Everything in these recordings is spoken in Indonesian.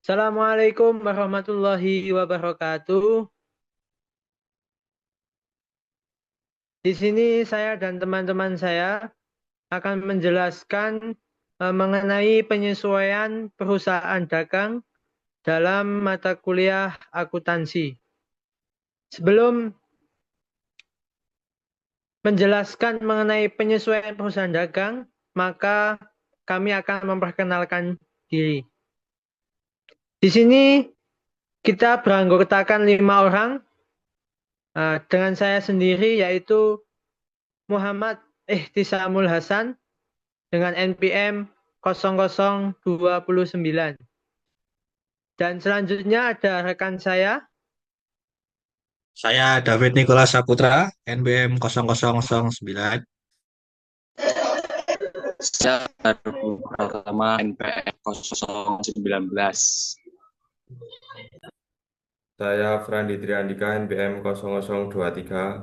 Assalamualaikum warahmatullahi wabarakatuh. Di sini saya dan teman-teman saya akan menjelaskan mengenai penyesuaian perusahaan dagang dalam mata kuliah akuntansi. Sebelum menjelaskan mengenai penyesuaian perusahaan dagang, maka kami akan memperkenalkan diri. Di sini kita beranggotakan 5 orang dengan saya sendiri, yaitu Muhammad Ihtisamul Hasan dengan NPM 0029. Dan selanjutnya ada rekan saya. Saya David Nicholas Saputra, NBM 0009. Saya baru pertama NPM 019. Saya Frandi Triandika, NPM 0023.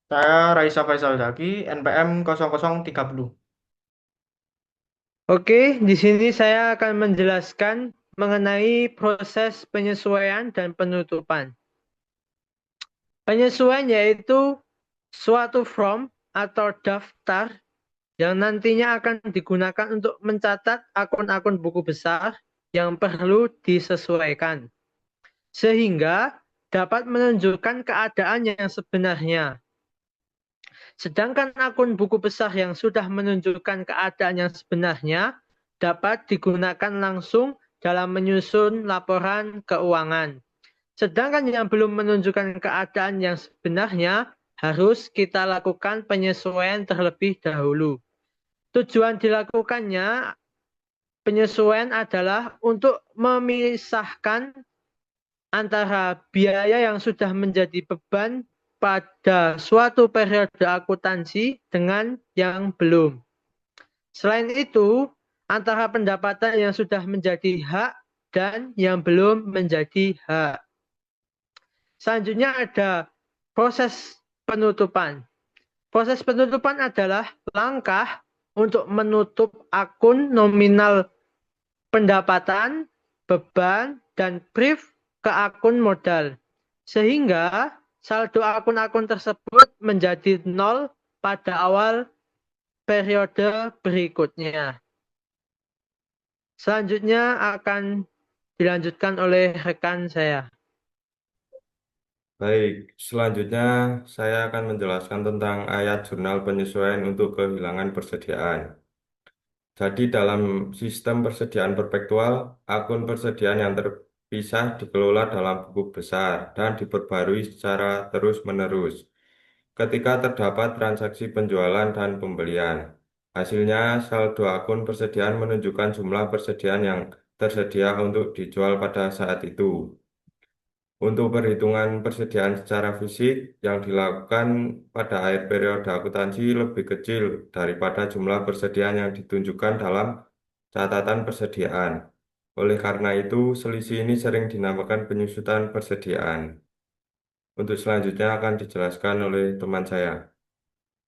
Saya Raisa Faisal Zaki, NPM 0030. Oke, di sini saya akan menjelaskan mengenai proses penyesuaian dan penutupan. Penyesuaian yaitu suatu form atau daftar yang nantinya akan digunakan untuk mencatat akun-akun buku besar yang perlu disesuaikan, sehingga dapat menunjukkan keadaan yang sebenarnya. Sedangkan akun buku besar yang sudah menunjukkan keadaan yang sebenarnya dapat digunakan langsung dalam menyusun laporan keuangan. Sedangkan yang belum menunjukkan keadaan yang sebenarnya harus kita lakukan penyesuaian terlebih dahulu. Tujuan dilakukannya penyesuaian adalah untuk memisahkan antara biaya yang sudah menjadi beban pada suatu periode akuntansi dengan yang belum. Selain itu, antara pendapatan yang sudah menjadi hak dan yang belum menjadi hak. Selanjutnya ada proses penutupan. Proses penutupan adalah langkah untuk menutup akun nominal pendapatan, beban, dan brief ke akun modal. Sehingga saldo akun-akun tersebut menjadi nol pada awal periode berikutnya. Selanjutnya akan dilanjutkan oleh rekan saya. Baik, selanjutnya saya akan menjelaskan tentang ayat jurnal penyesuaian untuk kehilangan persediaan. Jadi dalam sistem persediaan perpetual, akun persediaan yang terpisah dikelola dalam buku besar dan diperbarui secara terus-menerus. Ketika terdapat transaksi penjualan dan pembelian, hasilnya saldo akun persediaan menunjukkan jumlah persediaan yang tersedia untuk dijual pada saat itu. Untuk perhitungan persediaan secara fisik yang dilakukan pada akhir periode akuntansi lebih kecil daripada jumlah persediaan yang ditunjukkan dalam catatan persediaan. Oleh karena itu, selisih ini sering dinamakan penyusutan persediaan. Untuk selanjutnya akan dijelaskan oleh teman saya.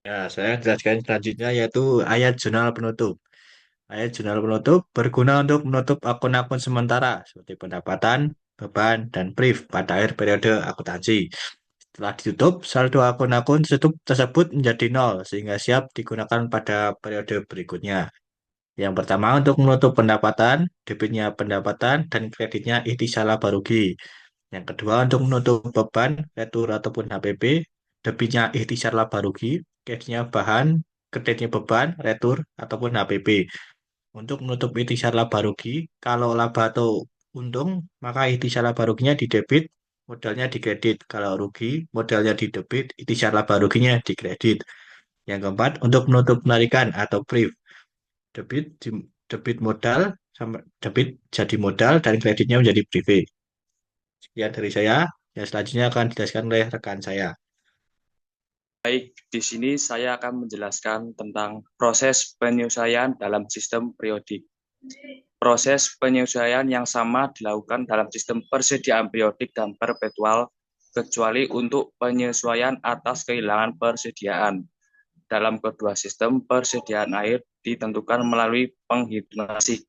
Ya, saya jelaskan selanjutnya yaitu ayat jurnal penutup. Ayat jurnal penutup berguna untuk menutup akun-akun sementara seperti pendapatan, beban, dan brief pada akhir periode akuntansi. Setelah ditutup, saldo akun-akun tersebut menjadi nol sehingga siap digunakan pada periode berikutnya. Yang pertama untuk menutup pendapatan, debitnya pendapatan, dan kreditnya ikhtisar laba rugi. Yang kedua untuk menutup beban, retur ataupun HPP, debitnya ikhtisar laba rugi, kreditnya bahan, kreditnya beban, retur ataupun HPP. Untuk menutup ikhtisar laba rugi, kalau laba atau untung, maka ikhtisar laba ruginya di debit, modalnya di kredit. Kalau rugi, modalnya di debit, ikhtisar laba ruginya di kredit. Yang keempat, untuk menutup penarikan atau brief, debit debit modal sama debit jadi modal dan kreditnya menjadi privilege. Sekian dari saya. Yang selanjutnya akan dijelaskan oleh rekan saya. Baik, di sini saya akan menjelaskan tentang proses penyesuaian dalam sistem periodik. Proses penyesuaian yang sama dilakukan dalam sistem persediaan periodik dan perpetual, kecuali untuk penyesuaian atas kehilangan persediaan. Dalam kedua sistem, persediaan air ditentukan melalui penghitungan fisik.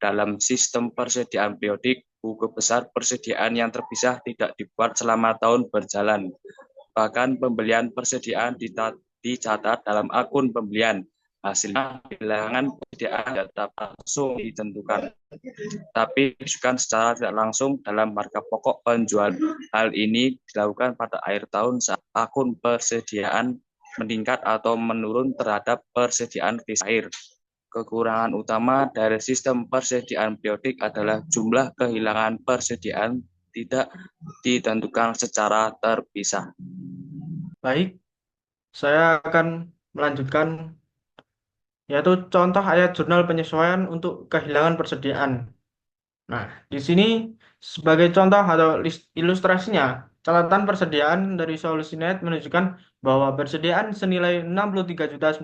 Dalam sistem persediaan periodik, buku besar persediaan yang terpisah tidak dibuat selama tahun berjalan. Bahkan pembelian persediaan dicatat dalam akun pembelian. Hasilnya kehilangan persediaan tetap langsung ditentukan, tapi bukan secara tidak langsung dalam harga pokok penjual. Hal ini dilakukan pada akhir tahun saat akun persediaan meningkat atau menurun terhadap persediaan di akhir. Kekurangan utama dari sistem persediaan periodik adalah jumlah kehilangan persediaan tidak ditentukan secara terpisah. Baik, saya akan melanjutkan yaitu contoh ayat jurnal penyesuaian untuk kehilangan persediaan. Nah, di sini sebagai contoh atau ilustrasinya, catatan persediaan dari SolusiNet menunjukkan bahwa persediaan senilai 63.950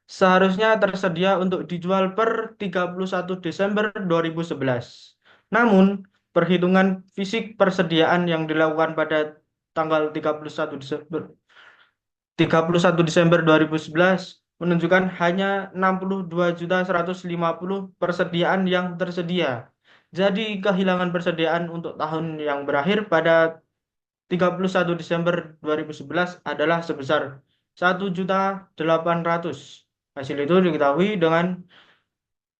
seharusnya tersedia untuk dijual per 31 Desember 2011. Namun, perhitungan fisik persediaan yang dilakukan pada tanggal 31 Desember 2011 menunjukkan hanya 62.150 persediaan yang tersedia. Jadi kehilangan persediaan untuk tahun yang berakhir pada 31 Desember 2011 adalah sebesar 1.800.000. Hasil itu diketahui dengan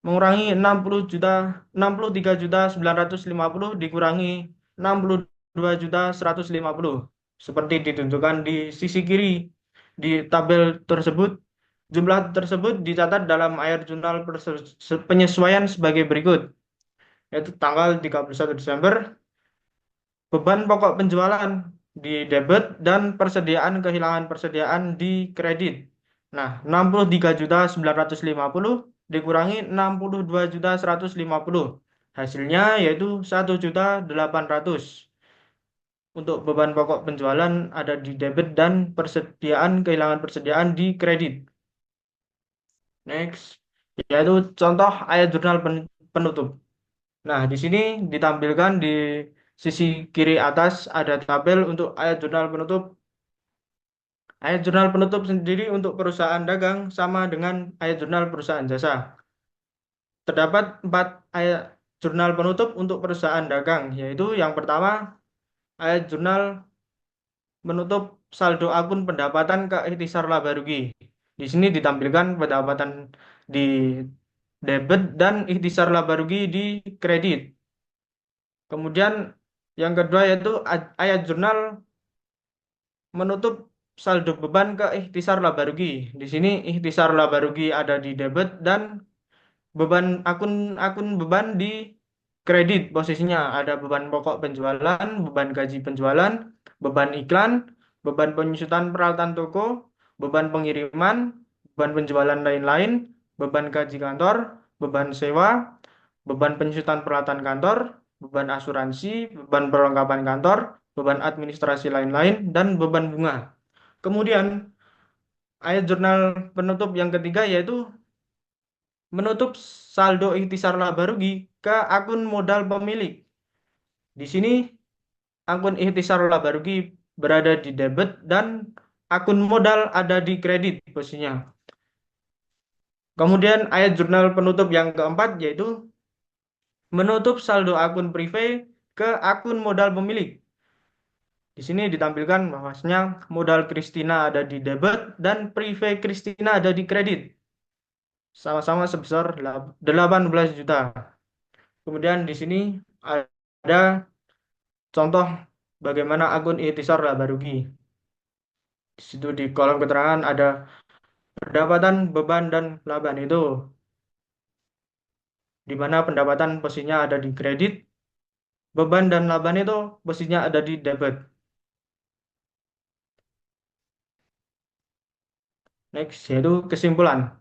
mengurangi 63.950 dikurangi 62.150 seperti ditentukan di sisi kiri di tabel tersebut. Jumlah tersebut dicatat dalam ayat jurnal penyesuaian sebagai berikut, yaitu tanggal 31 Desember, beban pokok penjualan di debit dan persediaan kehilangan persediaan di kredit. Nah, 63.950 dikurangi 62.150. Hasilnya yaitu 1.800. Untuk beban pokok penjualan ada di debit dan persediaan kehilangan persediaan di kredit. Next, yaitu contoh ayat jurnal penutup. Nah, di sini ditampilkan di sisi kiri atas ada tabel untuk ayat jurnal penutup. Ayat jurnal penutup sendiri untuk perusahaan dagang sama dengan ayat jurnal perusahaan jasa. Terdapat 4 ayat jurnal penutup untuk perusahaan dagang, yaitu yang pertama, ayat jurnal menutup saldo akun pendapatan ke ikhtisar laba rugi. Di sini ditampilkan pendapatan di debit dan ikhtisar laba rugi di kredit. Kemudian yang kedua yaitu ayat jurnal menutup saldo beban ke ikhtisar laba rugi. Di sini ikhtisar laba rugi ada di debit dan beban akun beban di kredit. Posisinya ada beban pokok penjualan, beban gaji penjualan, beban iklan, beban penyusutan peralatan toko, beban pengiriman, beban penjualan lain-lain, beban gaji kantor, beban sewa, beban penyusutan peralatan kantor, beban asuransi, beban perlengkapan kantor, beban administrasi lain-lain, dan beban bunga. Kemudian ayat jurnal penutup yang ketiga yaitu menutup saldo ikhtisar laba rugi ke akun modal pemilik. Di sini akun ikhtisar laba rugi berada di debit dan akun modal ada di kredit posisinya. Kemudian ayat jurnal penutup yang keempat yaitu menutup saldo akun prive ke akun modal pemilik. Di sini ditampilkan bahwasanya modal Kristina ada di debit dan prive Kristina ada di kredit. Sama-sama sebesar 18 juta. Kemudian di sini ada contoh bagaimana akun ikhtisar laba rugi. Di situ di kolom keterangan ada pendapatan, beban, dan laba itu. Di mana pendapatan posisinya ada di kredit, beban dan laba itu posisinya ada di debit. Next, yaitu kesimpulan.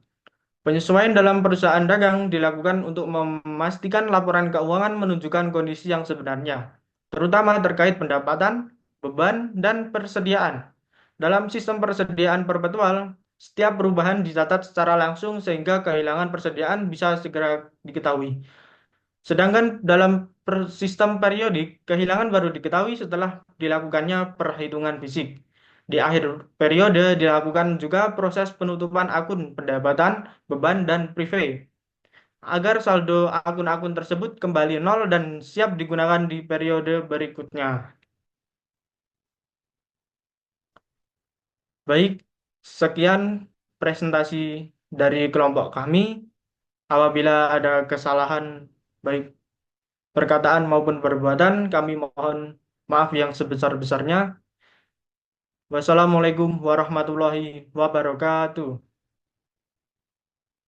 Penyesuaian dalam perusahaan dagang dilakukan untuk memastikan laporan keuangan menunjukkan kondisi yang sebenarnya, terutama terkait pendapatan, beban, dan persediaan. Dalam sistem persediaan perpetual, setiap perubahan dicatat secara langsung sehingga kehilangan persediaan bisa segera diketahui. Sedangkan dalam sistem periodik, kehilangan baru diketahui setelah dilakukannya perhitungan fisik. Di akhir periode dilakukan juga proses penutupan akun pendapatan, beban, dan prive. agar saldo akun-akun tersebut kembali nol dan siap digunakan di periode berikutnya. Baik, sekian presentasi dari kelompok kami. Apabila ada kesalahan baik perkataan maupun perbuatan, kami mohon maaf yang sebesar-besarnya. Wassalamualaikum warahmatullahi wabarakatuh.